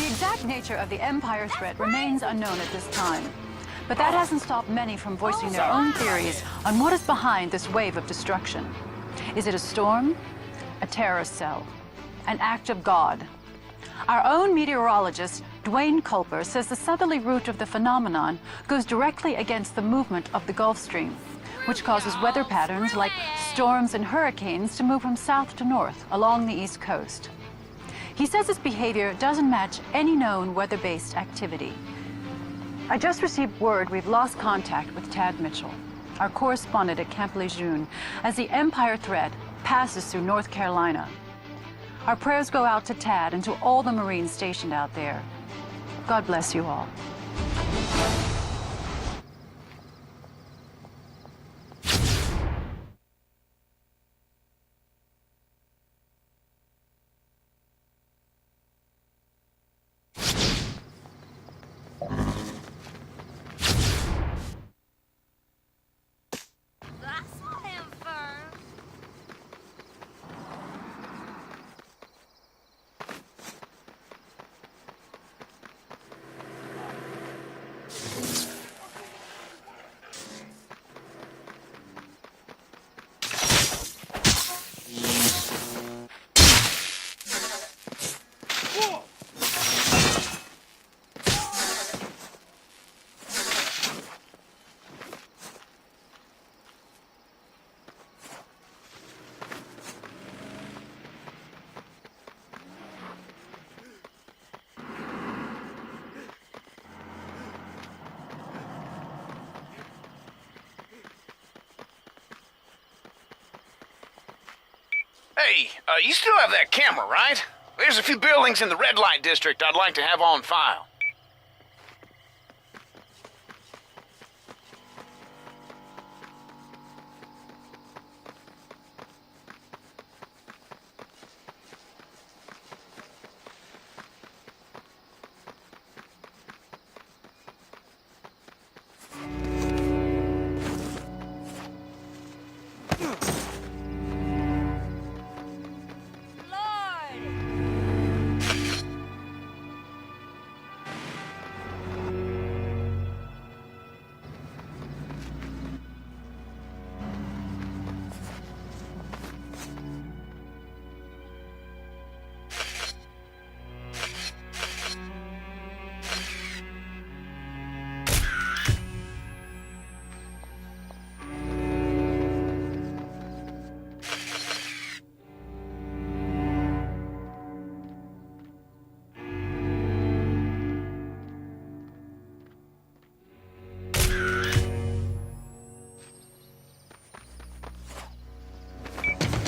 The exact nature of the Empire threat remains unknown at this time. But that hasn't stopped many from voicing their own theories on what is behind this wave of destruction. Is it a storm? A terrorist cell? An act of God? Our own meteorologist, Dwayne Culper, says the southerly route of the phenomenon goes directly against the movement of the Gulf Stream, which causes weather patterns like storms and hurricanes to move from south to north along the East Coast. He says this behavior doesn't match any known weather-based activity. I just received word we've lost contact with Tad Mitchell, our correspondent at Camp Lejeune, as the Empire threat passes through North Carolina. Our prayers go out to Tad and to all the Marines stationed out there. God bless you all. Hey, you still have that camera, right? There's a few buildings in the red light district I'd like to have on file.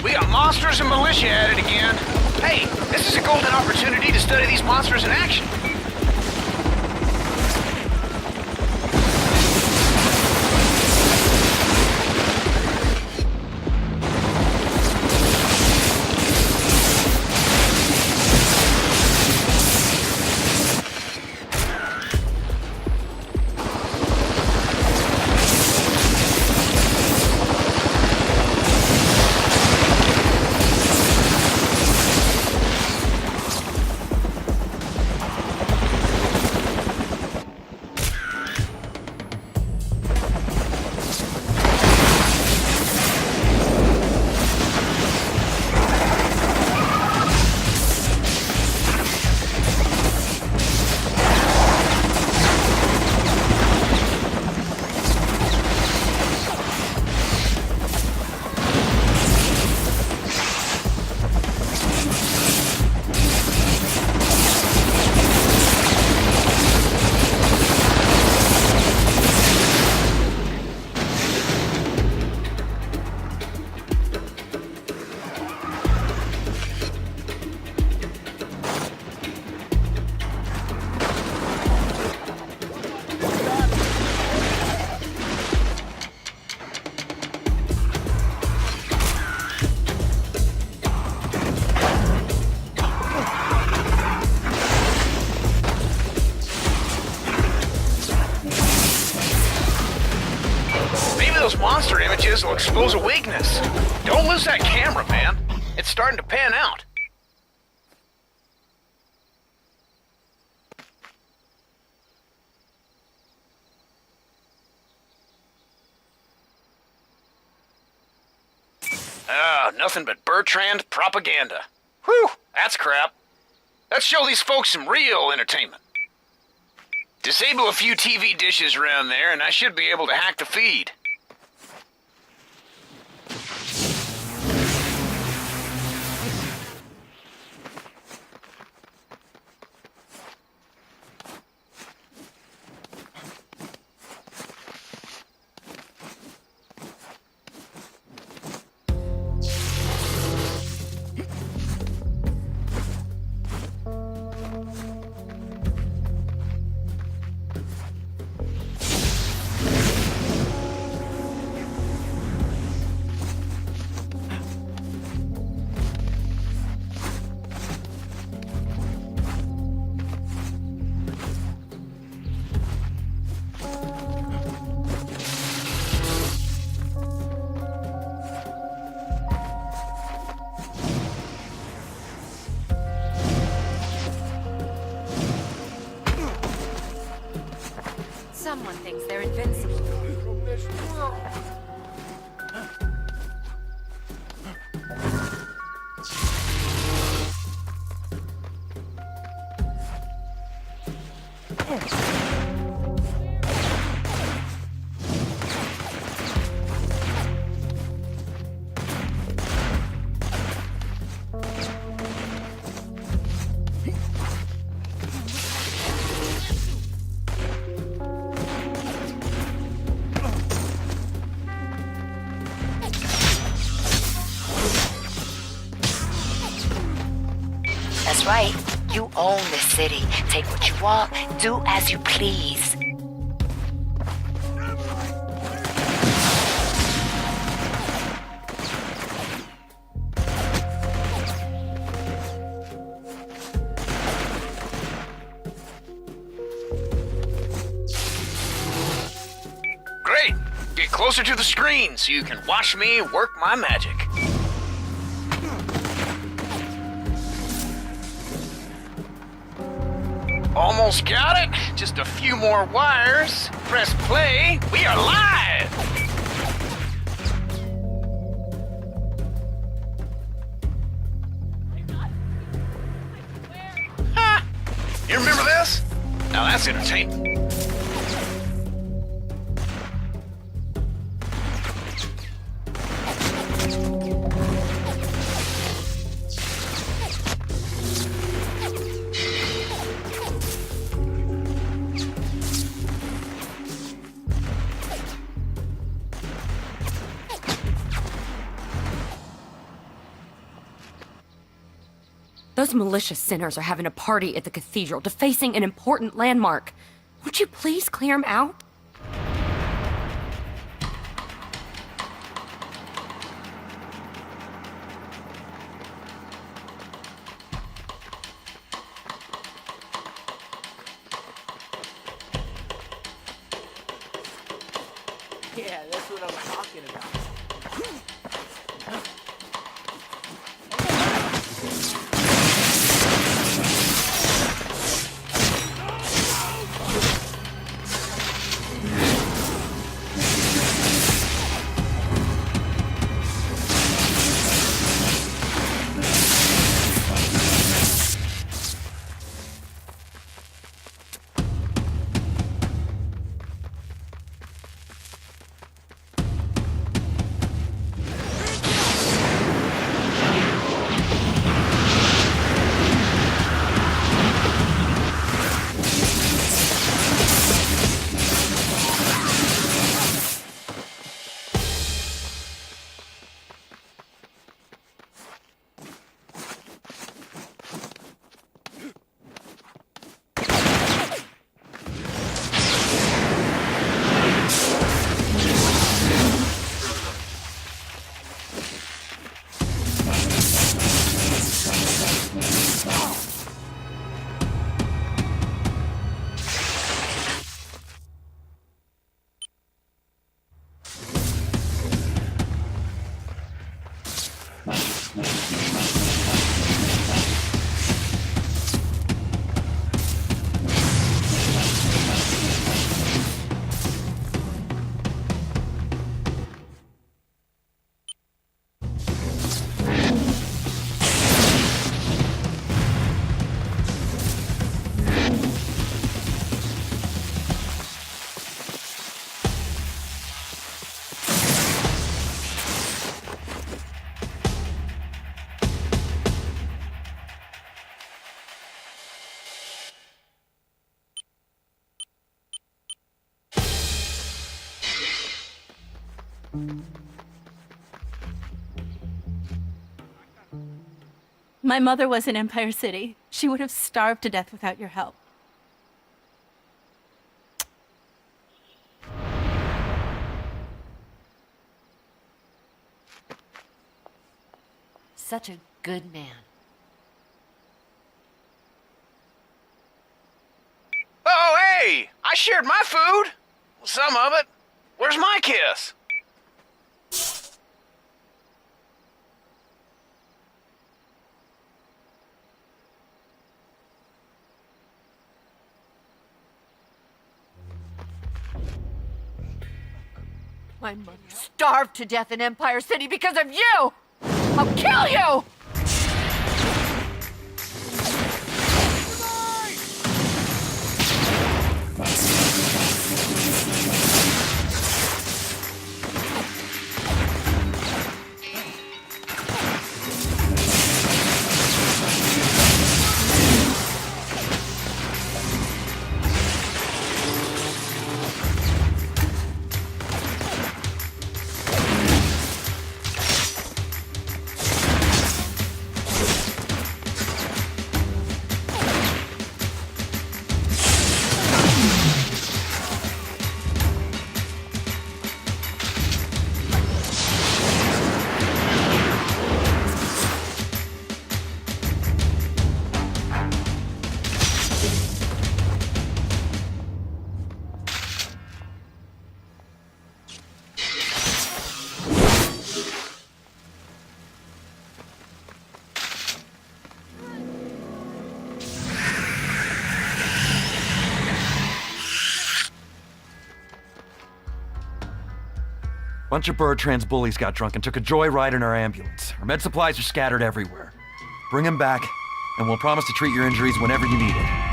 We got monsters and militia at it again. Hey, this is a golden opportunity to study these monsters in action. Those monster images will expose a weakness. Don't lose that camera, man. It's starting to pan out. Nothing but Bertrand propaganda. Whew, that's crap. Let's show these folks some real entertainment. Disable a few TV dishes around there, and I should be able to hack the feed. Someone thinks they're invincible. From this world. That's right. You own this city. Take what you want, do as you please. Great! Get closer to the screen so you can watch me work my magic. Almost got it. Just a few more wires. Press play. We are live! Ha! You remember this? Now that's entertainment. Those malicious sinners are having a party at the cathedral, defacing an important landmark. Won't you please clear them out? Yeah, that's what I'm talking about. My mother was in Empire City. She would have starved to death without your help. Such a good man. Oh, hey! I shared my food. Some of it. Where's my kiss? My mother starved to death in Empire City because of you! I'll kill you! Bunch of Bertrand's bullies got drunk and took a joyride in our ambulance. Our med supplies are scattered everywhere. Bring them back, and we'll promise to treat your injuries whenever you need it.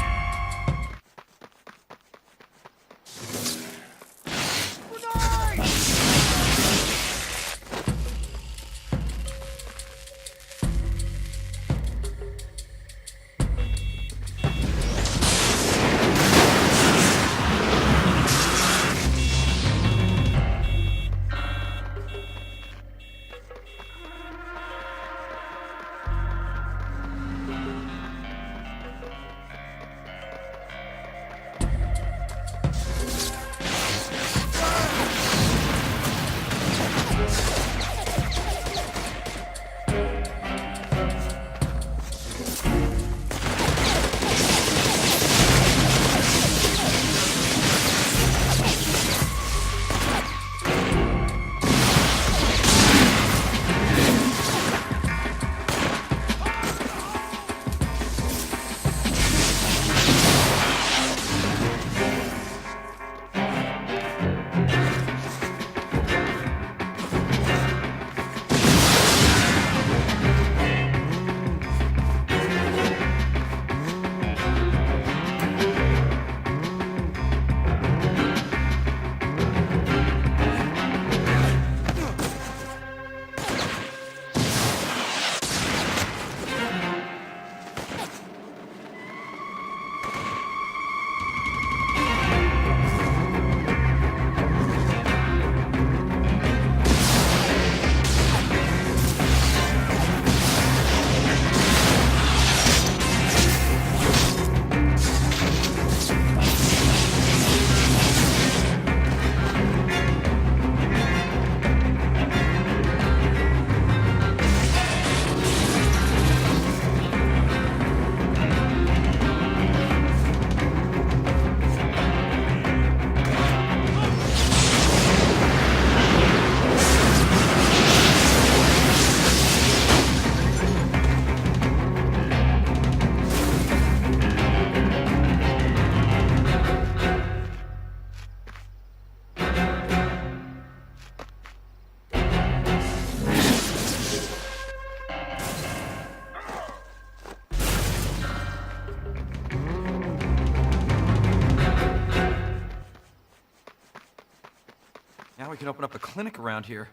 Now we can open up a clinic around here.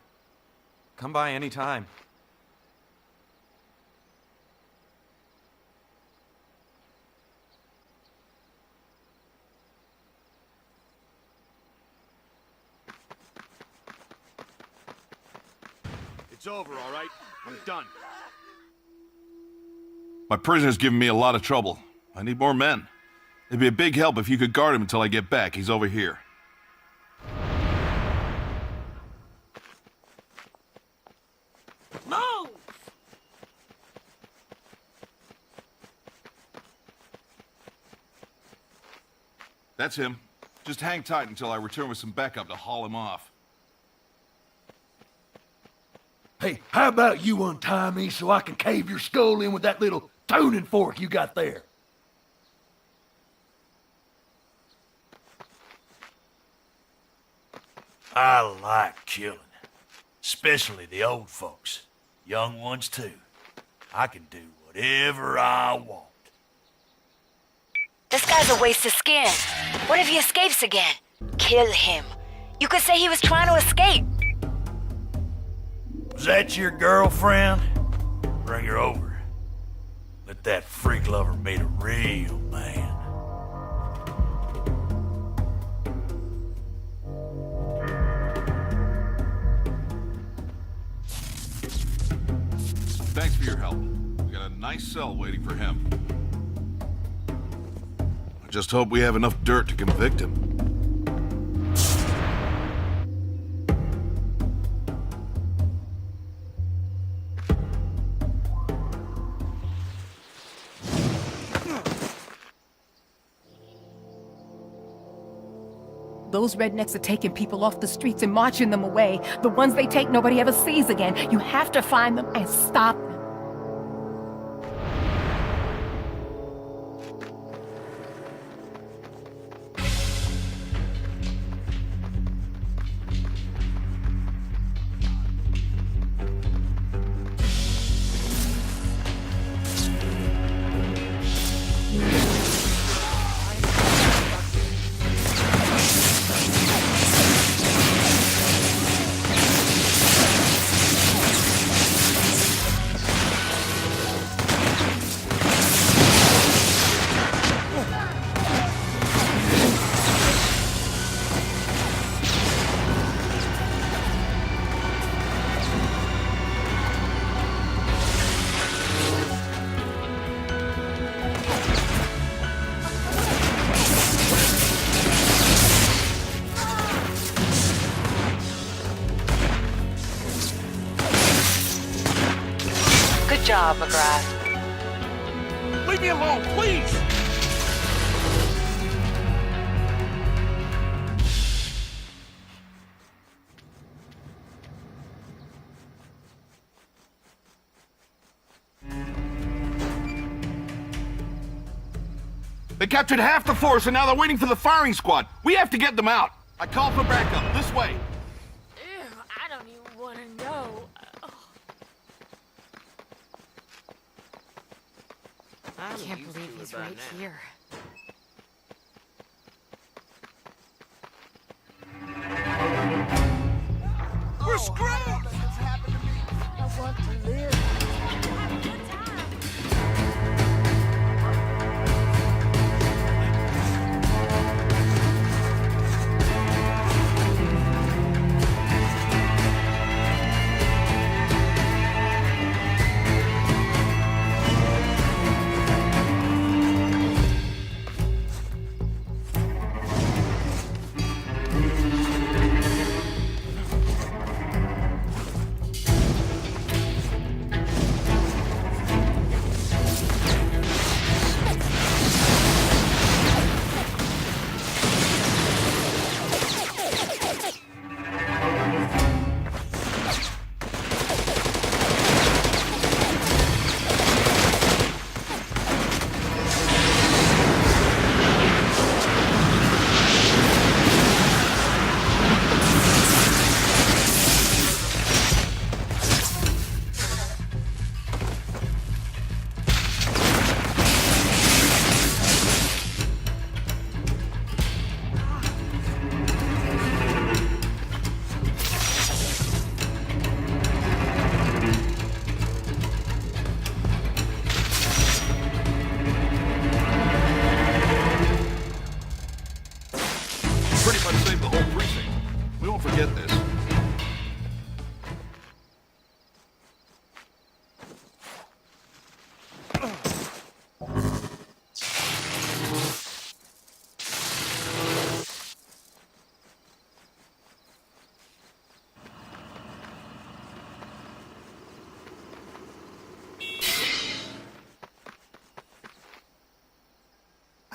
Come by anytime. It's over, all right? I'm done. My prisoner's giving me a lot of trouble. I need more men. It'd be a big help if you could guard him until I get back. He's over here. Move! That's him. Just hang tight until I return with some backup to haul him off. Hey, how about you untie me so I can cave your skull in with that little tuning fork you got there? I like killing, especially the old folks. Young ones, too. I can do whatever I want. This guy's a waste of skin. What if he escapes again? Kill him. You could say he was trying to escape. Was that your girlfriend? Bring her over. Let that freak lover meet a real man. Thanks for your help. We got a nice cell waiting for him. I just hope we have enough dirt to convict him. Those rednecks are taking people off the streets and marching them away. The ones they take, nobody ever sees again. You have to find them and stop them. Good job, McGrath. Leave me alone, please! They captured half the force and now they're waiting for the firing squad. We have to get them out. I call for backup. This way. Ew, I don't even want to know. I can't believe he's right here. We're screwed! I want to live.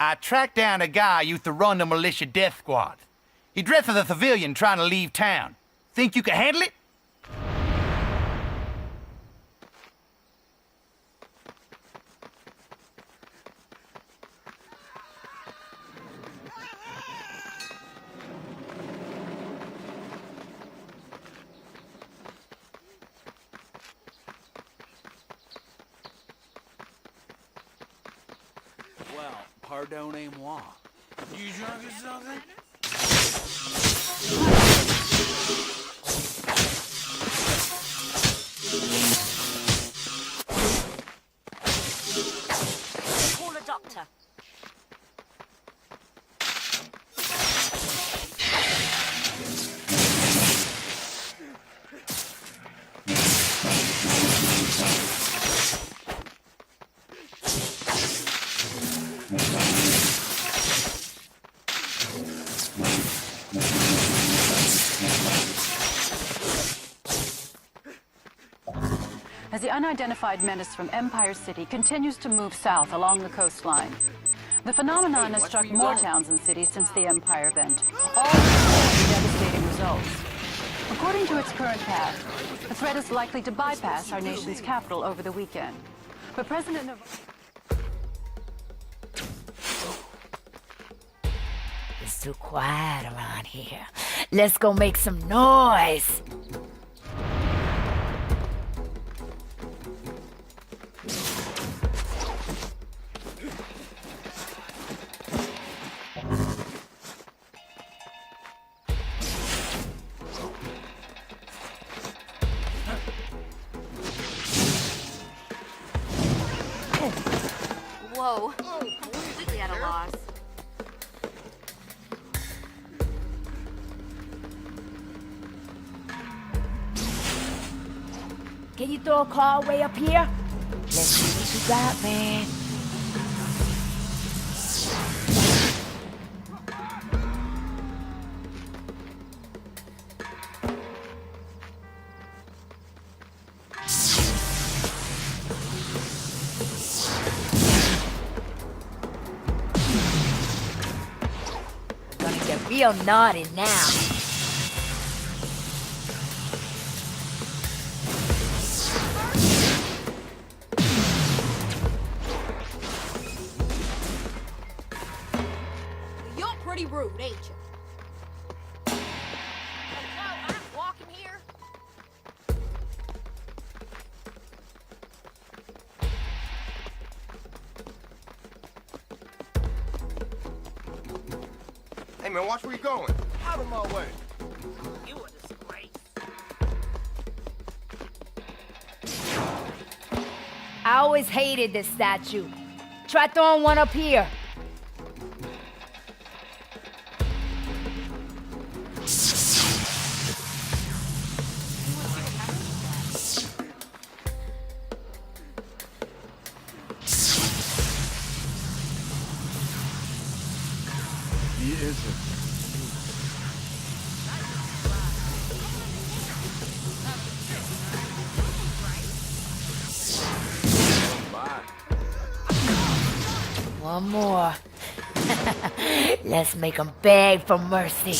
I tracked down a guy who used to run the militia death squad. He dressed as a civilian trying to leave town. Think you can handle it? Well, pardonnez-moi. You drunk or something? Call a doctor. As the unidentified menace from Empire City continues to move south along the coastline, the phenomenon has struck more towns and cities since the Empire event, all with devastating results. According to its current path, the threat is likely to bypass our nation's capital over the weekend. But President Navarro... It's too quiet around here. Let's go make some noise. Whoa. Completely at a loss. Can you throw a car way up here? Let's see what you got, man. We're gonna get real naughty now. You're pretty rude, ain't you? No, I'm walking here. Hey man, watch where you're going. Out of my way. You a disgrace. I always hated this statue. Try throwing one up here. He isn't. One more. Let's make them beg for mercy.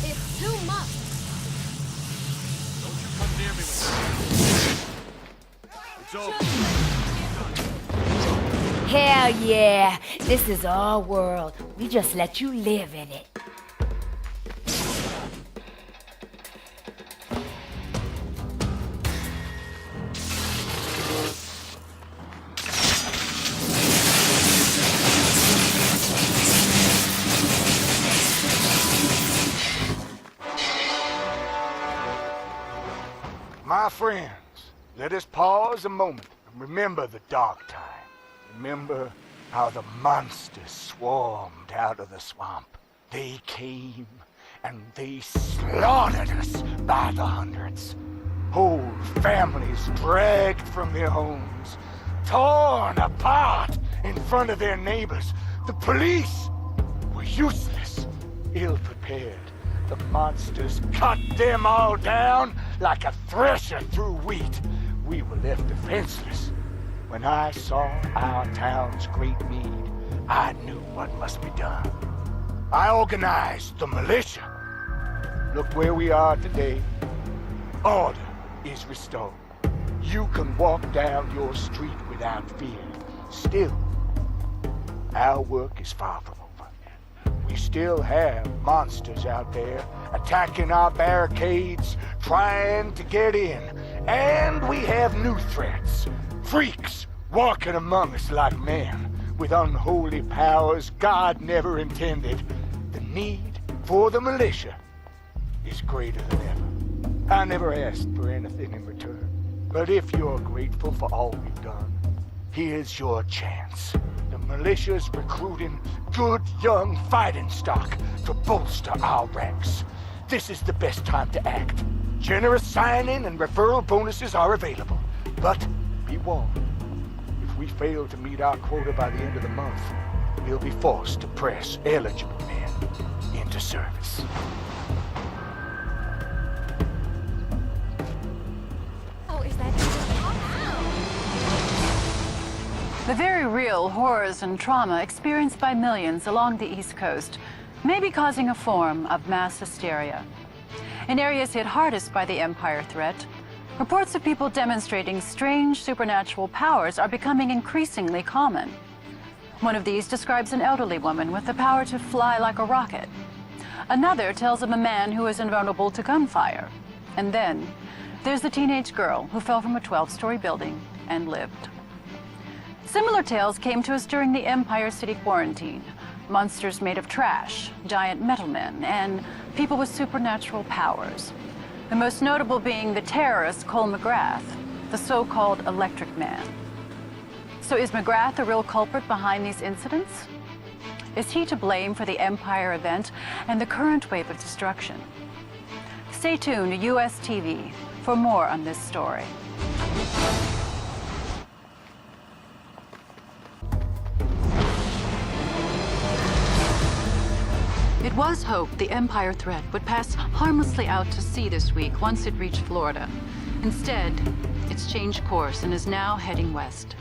It's too much. Don't you come near me with that. It's over. Hell yeah! This is our world. We just let you live in it. My friends, let us pause a moment and remember the dark time. Remember how the monsters swarmed out of the swamp. They came and they slaughtered us by the hundreds. Whole families dragged from their homes, torn apart in front of their neighbors. The police were useless, ill-prepared. The monsters cut them all down like a thresher through wheat. We were left defenseless. When I saw our town's great need, I knew what must be done. I organized the militia. Look where we are today. Order is restored. You can walk down your street without fear. Still, our work is far from over. We still have monsters out there attacking our barricades, trying to get in. And we have new threats. Freaks walking among us like men with unholy powers God never intended. The need for the militia is greater than ever. I never asked for anything in return, but if you're grateful for all we've done, here's your chance. The militia's recruiting good young fighting stock to bolster our ranks. This is the best time to act. Generous sign-in and referral bonuses are available, but be warned. If we fail to meet our quota by the end of the month, we'll be forced to press eligible men into service. The very real horrors and trauma experienced by millions along the East Coast may be causing a form of mass hysteria. In areas hit hardest by the Empire threat, reports of people demonstrating strange supernatural powers are becoming increasingly common. One of these describes an elderly woman with the power to fly like a rocket. Another tells of a man who is invulnerable to gunfire. And then there's the teenage girl who fell from a 12-story building and lived. Similar tales came to us during the Empire City quarantine. Monsters made of trash, giant metal men, and people with supernatural powers. The most notable being the terrorist Cole McGrath, the so-called Electric Man. So is McGrath the real culprit behind these incidents? Is he to blame for the Empire event and the current wave of destruction? Stay tuned to US TV for more on this story. It was hoped the Empire threat would pass harmlessly out to sea this week once it reached Florida. Instead, it's changed course and is now heading west.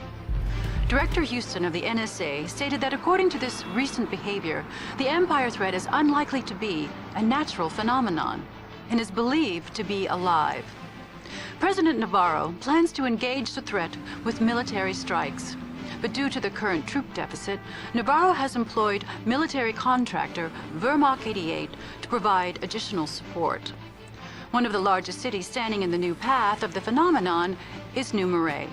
Director Houston of the NSA stated that according to this recent behavior, the Empire threat is unlikely to be a natural phenomenon and is believed to be alive. President Navarro plans to engage the threat with military strikes. But due to the current troop deficit, Navarro has employed military contractor Vermach 88 to provide additional support. One of the largest cities standing in the new path of the phenomenon is New Marais.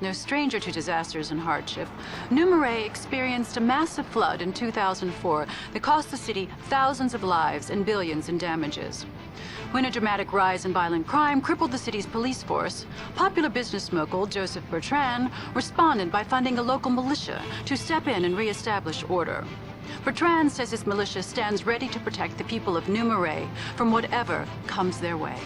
No stranger to disasters and hardship, New Marais experienced a massive flood in 2004 that cost the city thousands of lives and billions in damages. When a dramatic rise in violent crime crippled the city's police force, popular business mogul Joseph Bertrand responded by funding a local militia to step in and reestablish order. Bertrand says his militia stands ready to protect the people of New Marais from whatever comes their way.